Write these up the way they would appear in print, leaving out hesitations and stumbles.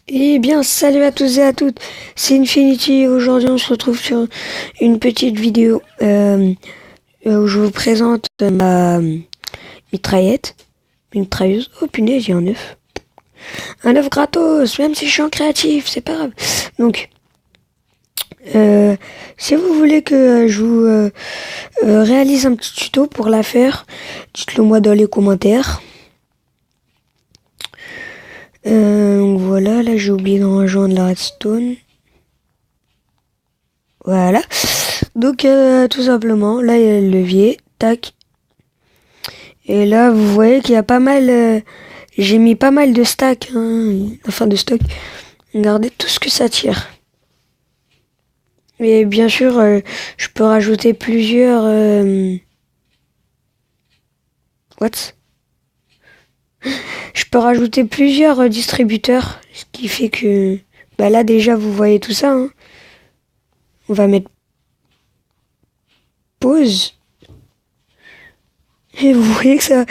Eh bien, salut à tous et à toutes, c'est Infinity. Aujourd'hui, on se retrouve sur une petite vidéo où je vous présente ma mitraillette, une mitrailleuse. Oh punaise, il y a un œuf. Un œuf gratos, même si je suis en créatif, c'est pas grave. Donc, si vous voulez que je vous réalise un petit tuto pour la faire, dites-le moi dans les commentaires. Donc voilà, là j'ai oublié d'en rejoindre la redstone. Voilà. Donc tout simplement, là il y a le levier, tac. Et là vous voyez qu'il y a pas mal, j'ai mis pas mal de stacks, enfin de stock. Regardez tout ce que ça tire. Et bien sûr, je peux rajouter plusieurs... What? Je peux rajouter plusieurs distributeurs, ce qui fait que... Bah là déjà vous voyez tout ça. On va mettre pause. Et vous voyez que ça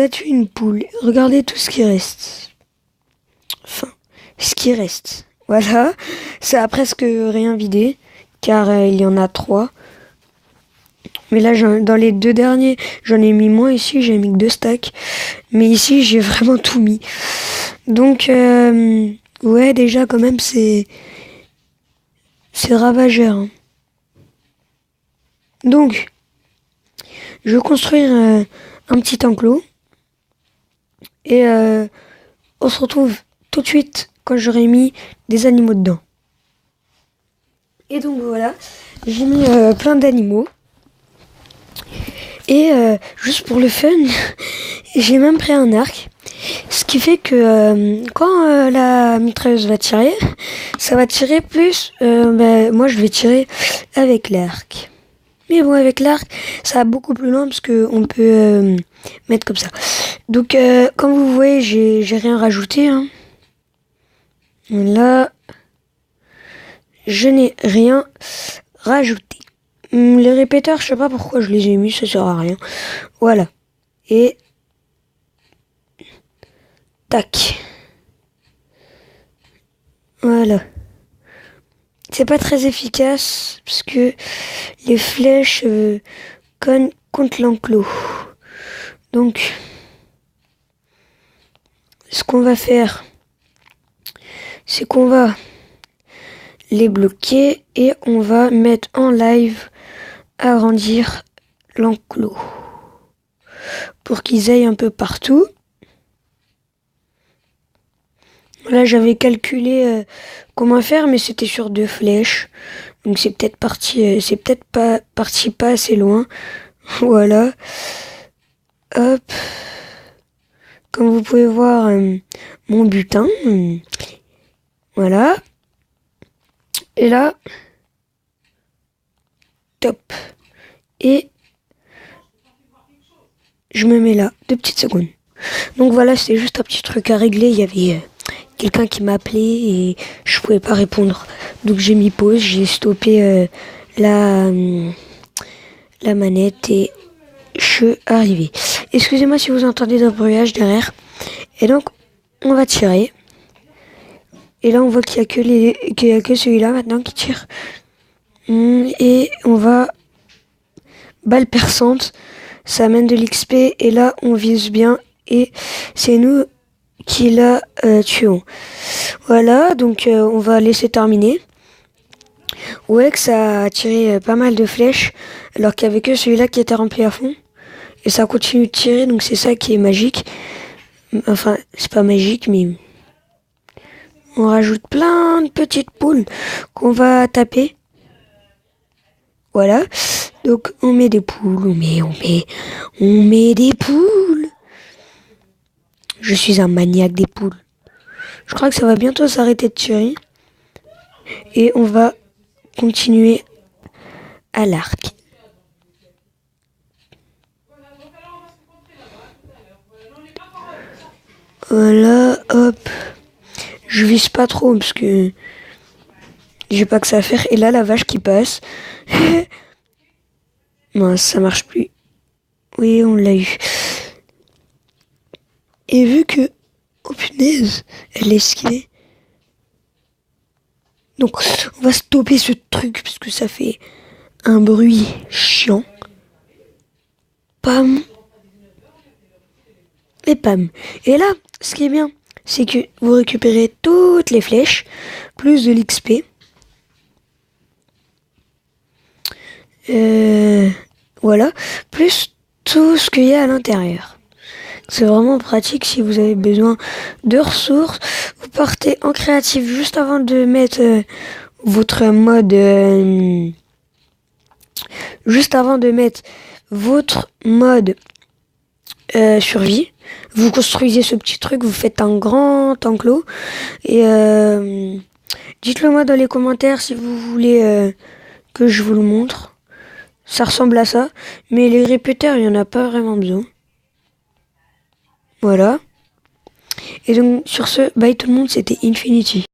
tue une poule. Regardez tout ce qui reste. Enfin, ce qui reste. Voilà. Ça a presque rien vidé. Car il y en a 3. Mais là, dans les 2 derniers, j'en ai mis moins ici. J'ai mis que 2 stacks. Mais ici, j'ai vraiment tout mis. Donc, ouais, déjà, quand même, c'est ravageur. Donc, je vais construire un petit enclos. Et on se retrouve tout de suite quand j'aurai mis des animaux dedans. Et donc voilà, j'ai mis plein d'animaux. Et juste pour le fun, j'ai même pris un arc. Ce qui fait que quand la mitrailleuse va tirer, ça va tirer plus. Moi je vais tirer avec l'arc. Mais bon, avec l'arc, ça va beaucoup plus loin parce qu'on peut mettre comme ça. Donc, comme vous voyez, j'ai rien rajouté. Là, je n'ai rien rajouté. Les répéteurs, je sais pas pourquoi je les ai mis, ça sert à rien. Voilà. Et tac. Voilà. C'est pas très efficace parce que les flèches contre l'enclos. Donc, ce qu'on va faire, c'est qu'on va les bloquer et on va mettre en live agrandir l'enclos pour qu'ils aillent un peu partout. Là, j'avais calculé comment faire, mais c'était sur 2 flèches. Donc c'est peut-être pas parti pas assez loin. Voilà. Hop. Comme vous pouvez voir, mon butin. Voilà. Et là, top. Et je me mets là, 2 petites secondes. Donc voilà, c'était juste un petit truc à régler. Il y avait quelqu'un qui m'appelait et je pouvais pas répondre. Donc j'ai mis pause, j'ai stoppé la manette et je suis arrivé. Excusez-moi si vous entendez d'un bruitage derrière. Et donc, on va tirer. Et là, on voit qu'il y a que celui-là maintenant qui tire. Et on va... Balle perçante. Ça amène de l'XP. Et là, on vise bien. Et c'est nous qui la tuons. Voilà, donc on va laisser terminer. Ouais, que ça a tiré pas mal de flèches. Alors qu'il n'y avait que celui-là qui était rempli à fond. Et ça continue de tirer, donc c'est ça qui est magique. Enfin, c'est pas magique, mais... On rajoute plein de petites poules qu'on va taper. Voilà. Donc on met des poules, on met des poules. Je suis un maniaque des poules. Je crois que ça va bientôt s'arrêter de tirer. Et on va continuer à l'arc. Voilà, hop. Je vise pas trop parce que j'ai pas que ça à faire. Et là, la vache qui passe. Non, ça marche plus. Oui, on l'a eu. Et vu que... Oh punaise, elle est esquivée. Donc, on va stopper ce truc parce que ça fait un bruit chiant. Pam. Et pam. Et là, ce qui est bien, c'est que vous récupérez toutes les flèches, plus de l'XP. Voilà. Plus tout ce qu'il y a à l'intérieur. C'est vraiment pratique si vous avez besoin de ressources. Vous partez en créatif juste avant de mettre votre mode... juste avant de mettre votre mode survie. Vous construisez ce petit truc, vous faites un grand enclos. Et dites-le moi dans les commentaires si vous voulez que je vous le montre. Ça ressemble à ça. Mais les répéteurs, il n'y en a pas vraiment besoin. Voilà. Et donc sur ce, bye tout le monde, c'était Infinity.